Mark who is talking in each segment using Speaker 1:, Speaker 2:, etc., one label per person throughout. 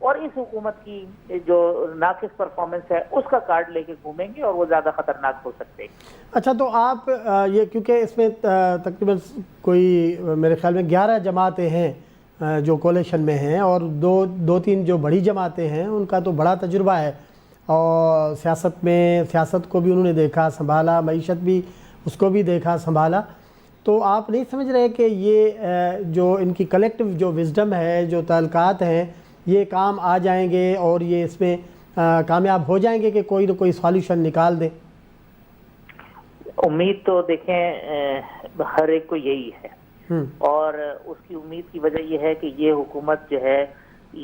Speaker 1: اور اس حکومت کی جو ناقص پرفارمنس ہے اس کا کارڈ لے کے گھومیں گے اور وہ زیادہ خطرناک ہو سکتے ہیں۔
Speaker 2: اچھا، تو آپ یہ کیونکہ اس میں تقریباً کوئی میرے خیال میں 11 جماعتیں ہیں جو کولیشن میں ہیں، اور دو تین جو بڑی جماعتیں ہیں ان کا تو بڑا تجربہ ہے، اور سیاست کو بھی انہوں نے دیکھا سنبھالا، معیشت بھی اس کو بھی دیکھا سنبھالا، تو آپ نہیں سمجھ رہے کہ یہ جو ان کی کلیکٹیو جو وزڈم ہے، جو تعلقات ہیں، یہ کام آ جائیں گے اور یہ اس میں کامیاب ہو جائیں گے کہ کوئی نہ کوئی سالوشن نکال دیں؟
Speaker 1: امید تو دیکھیں ہر ایک کو یہی ہے، اور اس کی امید کی وجہ یہ ہے کہ یہ حکومت جو ہے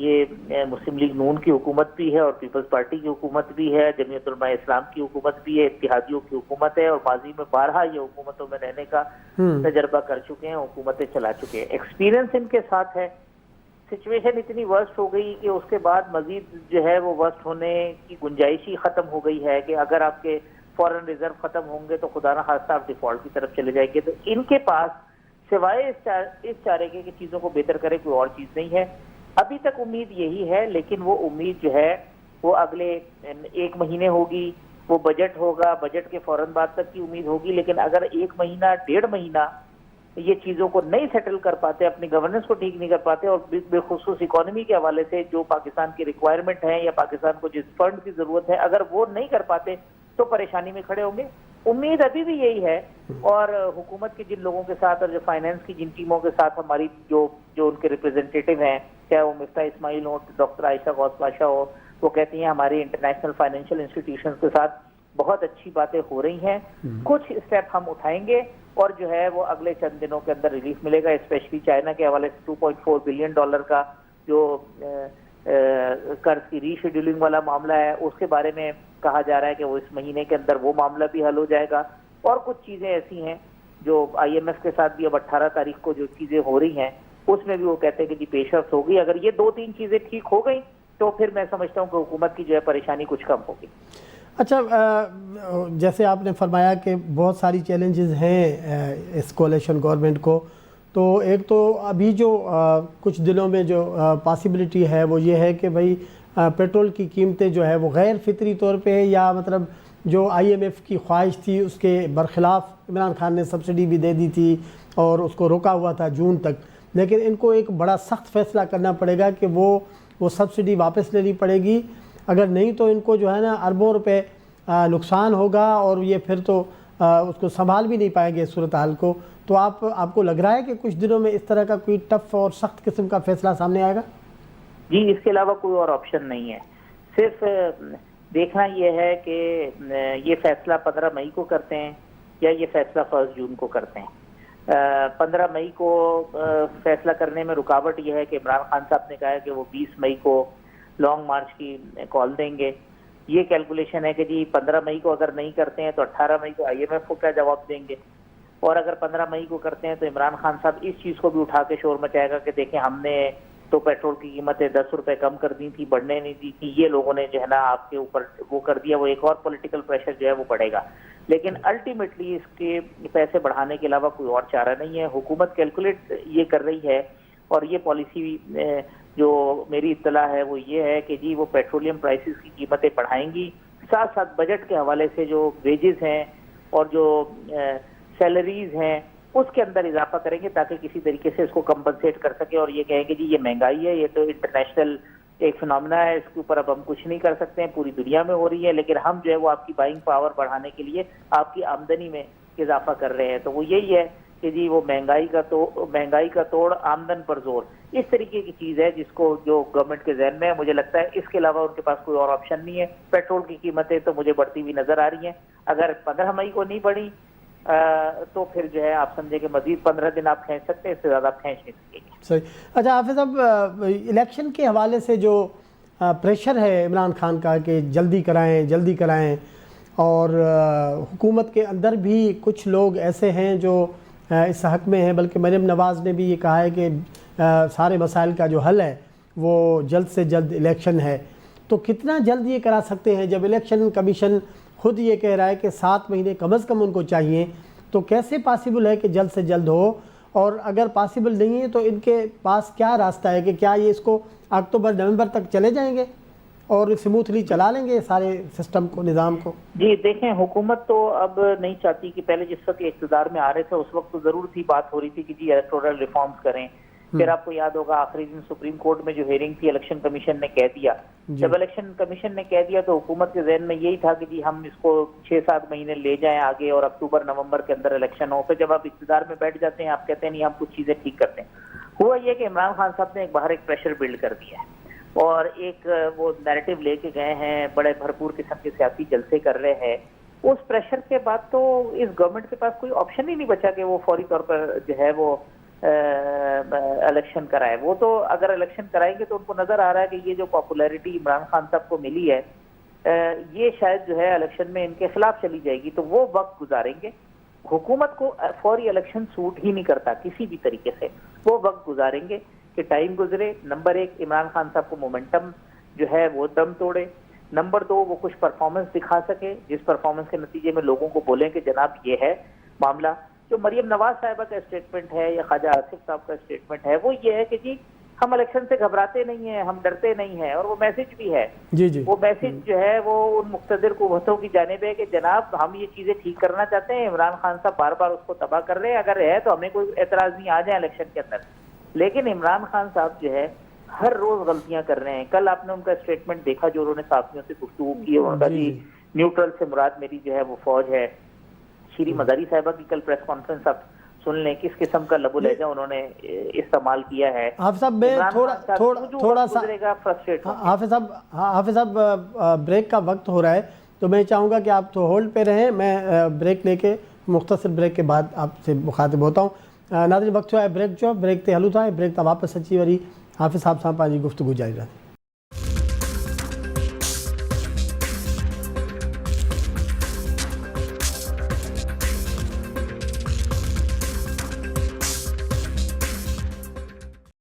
Speaker 1: یہ مسلم لیگ نون کی حکومت بھی ہے اور پیپلز پارٹی کی حکومت بھی ہے، جمعیت علماء اسلام کی حکومت بھی ہے، اتحادیوں کی حکومت ہے، اور ماضی میں بارہا یہ حکومتوں میں رہنے کا تجربہ کر چکے ہیں، حکومتیں چلا چکے ہیں، ایکسپیرینس ان کے ساتھ ہے۔ سچویشن اتنی ورسٹ ہو گئی کہ اس کے بعد مزید جو ہے وہ ورسٹ ہونے کی گنجائش ہی ختم ہو گئی ہے کہ اگر آپ کے فورن ریزرو ختم ہوں گے تو خدا نہ خواستہ آپ ڈیفالٹ کی طرف چلے جائیں گے۔ تو ان کے پاس سوائے اس چارے کے کہ چیزوں کو بہتر کرے کوئی اور چیز نہیں ہے۔ ابھی تک امید یہی ہے، لیکن وہ امید جو ہے وہ اگلے 1 مہینے ہوگی، وہ بجٹ ہوگا، بجٹ کے فوراً بعد تک کی امید ہوگی، لیکن اگر 1 مہینہ 1.5 مہینہ یہ چیزوں کو نہیں سیٹل کر پاتے، اپنی گورننس کو ٹھیک نہیں کر پاتے، اور بالخصوص اکانومی کے حوالے سے جو پاکستان کی ریکوائرمنٹ ہے یا پاکستان کو جس فنڈ کی ضرورت ہے، اگر وہ نہیں کر پاتے تو پریشانی میں کھڑے ہوں گے۔ امید ابھی بھی یہی ہے، اور حکومت کے جن لوگوں کے ساتھ اور جو فائنینس کی جن ٹیموں کے ساتھ ہماری جو ان کے ریپرزنٹیٹیو ہیں، چاہے وہ مفتاح اسماعیل ہو، ڈاکٹر عائشہ غوث پاشا ہو، وہ کہتی ہیں ہماری انٹرنیشنل فائنینشیل انسٹیٹیوشنز کے ساتھ بہت اچھی باتیں ہو رہی ہیں، کچھ اسٹیپ ہم اٹھائیں گے اور جو ہے وہ اگلے چند دنوں کے اندر ریلیف ملے گا، اسپیشلی چائنا کے حوالے سے $2.4 بلین کا جو قرض کی ری شیڈولنگ والا معاملہ ہے، اس کے بارے میں کہا جا رہا ہے کہ وہ اس مہینے کے اندر وہ معاملہ بھی حل ہو جائے گا، اور کچھ چیزیں ایسی ہیں جو IMF کے ساتھ بھی اب 18 تاریخ کو جو چیزیں ہو رہی ہیں اس میں بھی وہ کہتے ہیں کہ جی پیش رفت ہوگی۔ اگر یہ 2-3 چیزیں ٹھیک ہو گئیں تو پھر میں سمجھتا ہوں کہ حکومت کی جو ہے پریشانی کچھ کم ہوگی۔
Speaker 2: اچھا، جیسے آپ نے فرمایا کہ بہت ساری چیلنجز ہیں اس کولیشن گورنمنٹ کو، تو ایک تو ابھی جو کچھ دنوں میں جو پاسبلٹی ہے وہ یہ ہے کہ بھئی پیٹرول کی قیمتیں جو ہے وہ غیر فطری طور پہ، یا مطلب جو IMF کی خواہش تھی اس کے برخلاف عمران خان نے سبسڈی بھی دے دی تھی اور اس کو روکا ہوا تھا جون تک، لیکن ان کو ایک بڑا سخت فیصلہ کرنا پڑے گا کہ وہ سبسڈی واپس لینی پڑے گی، اگر نہیں تو ان کو جو ہے نا اربوں روپے نقصان ہوگا، اور یہ پھر تو اس کو سنبھال بھی نہیں پائیں گے صورتحال کو۔ تو آپ کو لگ رہا ہے کہ کچھ دنوں میں اس طرح کا کوئی ٹف اور سخت قسم کا فیصلہ سامنے آئے گا؟
Speaker 1: جی، اس کے علاوہ کوئی اور آپشن نہیں ہے، صرف دیکھنا یہ ہے کہ یہ فیصلہ 15 مئی کو کرتے ہیں یا یہ فیصلہ 1 جون کو کرتے ہیں۔ 15 مئی کو فیصلہ کرنے میں رکاوٹ یہ ہے کہ عمران خان صاحب نے کہا ہے کہ وہ 20 مئی کو لانگ مارچ کی کال دیں گے۔ یہ کیلکولیشن ہے کہ جی 15 مئی کو اگر نہیں کرتے ہیں تو 18 مئی کو IMF کو کیا جواب دیں گے، اور اگر 15 مئی کو کرتے ہیں تو عمران خان صاحب اس چیز کو بھی اٹھا کے شور مچائے گا کہ دیکھیں ہم نے تو پیٹرول کی قیمتیں 10 روپے کم کر دی تھی، بڑھنے نہیں دی تھی، یہ لوگوں نے جو ہے نا آپ کے اوپر وہ کر دیا، وہ ایک اور پولیٹیکل پریشر جو ہے وہ بڑھے گا۔ لیکن الٹیمیٹلی اس کے پیسے بڑھانے کے علاوہ کوئی اور چارہ نہیں ہے۔ حکومت کیلکولیٹ یہ کر رہی ہے، اور یہ پالیسی جو میری اطلاع ہے وہ یہ ہے کہ جی وہ پیٹرولیم پرائسز کی قیمتیں بڑھائیں گی، ساتھ ساتھ بجٹ کے حوالے سے جو ویجز ہیں اور جو سیلریز ہیں اس کے اندر اضافہ کریں گے تاکہ کسی طریقے سے اس کو کمپنسیٹ کر سکے، اور یہ کہیں کہ جی یہ مہنگائی ہے، یہ تو انٹرنیشنل ایک فنامنا ہے، اس کے اوپر اب ہم کچھ نہیں کر سکتے ہیں، پوری دنیا میں ہو رہی ہے، لیکن ہم جو ہے وہ آپ کی بائنگ پاور بڑھانے کے لیے آپ کی آمدنی میں اضافہ کر رہے ہیں۔ تو وہ یہی ہے کہ جی وہ مہنگائی کا توڑ آمدن پر زور، اس طریقے کی چیز ہے جس کو جو گورنمنٹ کے ذہن میں ہے۔ مجھے لگتا ہے اس کے علاوہ ان کے پاس کوئی اور آپشن نہیں ہے۔ پیٹرول کی قیمتیں تو مجھے بڑھتی ہوئی نظر آ رہی ہیں، اگر 15 مئی کو نہیں بڑھی تو پھر جو ہے آپ سمجھے کہ مزید 15 دن آپ کھینچ سکتے ہیں، اس سے زیادہ آپ کھینچ نہیں سکیں گے۔
Speaker 2: صحیح۔ اچھا حافظ صاحب، الیکشن کے حوالے سے جو پریشر ہے عمران خان کا کہ جلدی کرائیں، اور حکومت کے اندر بھی کچھ لوگ ایسے ہیں جو اس حق میں ہیں، بلکہ مریم نواز نے بھی یہ کہا ہے کہ سارے مسائل کا جو حل ہے وہ جلد سے جلد الیکشن ہے، تو کتنا جلد یہ کرا سکتے ہیں؟ جب الیکشن کمیشن خود یہ کہہ رہا ہے کہ 7 مہینے کم از کم ان کو چاہیے، تو کیسے پاسبل ہے کہ جلد سے جلد ہو؟ اور اگر پاسبل نہیں ہے تو ان کے پاس کیا راستہ ہے کہ کیا یہ اس کو اکتوبر نومبر تک چلے جائیں گے اور اسموتھلی چلا لیں گے سارے سسٹم کو، نظام کو؟
Speaker 1: جی دیکھیں، حکومت تو اب نہیں چاہتی کہ پہلے جس وقت اقتدار میں آ رہے تھے اس وقت تو ضرور تھی، بات ہو رہی تھی کہ جی الیکٹورل ریفارمز کریں. پھر آپ کو یاد ہوگا آخری دن سپریم کورٹ میں جو ہیئرنگ تھی الیکشن کمیشن نے کہہ دیا. جب الیکشن کمیشن نے کہہ دیا تو حکومت کے ذہن میں یہی تھا کہ جی ہم اس کو 6-7 مہینے لے جائیں آگے اور اکتوبر نومبر کے اندر الیکشن ہو. پھر جب آپ اقتدار میں بیٹھ جاتے ہیں آپ کہتے ہیں نہیں ہم کچھ چیزیں ٹھیک کرتے ہیں. ہوا یہ کہ عمران خان صاحب نے باہر ایک پریشر بلڈ کر دیا ہے اور ایک وہ نیریٹو لے کے گئے ہیں، بڑے بھرپور قسم کے سیاسی جلسے کر رہے ہیں. اس پریشر کے بعد تو اس گورنمنٹ کے پاس کوئی آپشن ہی نہیں بچا کہ وہ فوری طور پر جو ہے وہ الیکشن کرائے. وہ تو اگر الیکشن کرائیں گے تو ان کو نظر آ رہا ہے کہ یہ جو پاپولیرٹی عمران خان صاحب کو ملی ہے یہ شاید جو ہے الیکشن میں ان کے خلاف چلی جائے گی، تو وہ وقت گزاریں گے. حکومت کو فوری الیکشن سوٹ ہی نہیں کرتا کسی بھی طریقے سے. وہ وقت گزاریں گے کہ ٹائم گزرے. نمبر 1 عمران خان صاحب کو مومنٹم جو ہے وہ دم توڑے. نمبر 2 وہ کچھ پرفارمنس دکھا سکے جس پرفارمنس کے نتیجے میں لوگوں کو بولیں کہ جناب یہ ہے معاملہ. جو مریم نواز صاحبہ کا اسٹیٹمنٹ ہے یا خواجہ آصف صاحب کا اسٹیٹمنٹ ہے وہ یہ ہے کہ جی ہم الیکشن سے گھبراتے نہیں ہیں، ہم ڈرتے نہیں ہیں. اور وہ میسج بھی ہے، وہ میسج جو ہے وہ ان مقتدر قوتوں کی جانب ہے کہ جناب ہم یہ چیزیں ٹھیک کرنا چاہتے ہیں. عمران خان صاحب بار بار اس کو تباہ کر رہے ہیں، اگر ہے تو ہمیں کوئی اعتراض نہیں، آ جائیں الیکشن کے اندر. لیکن عمران خان صاحب جو ہے ہر روز غلطیاں کر رہے ہیں. کل آپ نے ان کا اسٹیٹمنٹ دیکھا جو انہوں نے صحافیوں سے گفتگو کی، ان کا جی نیوٹرل سے مراد میری جو ہے وہ فوج ہے. شیریں مزاری صاحبہ کی کل پریس کانفرنس آپ سن لیں کس قسم کا لب و لہجہ انہوں نے استعمال کیا ہے.
Speaker 2: حافظ صاحب میں تھوڑا سا حافظ صاحب بریک کا وقت ہو رہا ہے تو میں چاہوں گا کہ آپ تو ہولڈ پہ رہیں، میں بریک لے کے مختصر بریک کے بعد آپ سے مخاطب ہوتا ہوں. ناظرین وقت جو ہے بریک تے ہلو تھا بریک تا واپس اچھی وری حافظ صاحب سان پانچی گفتگو جاری رہتی.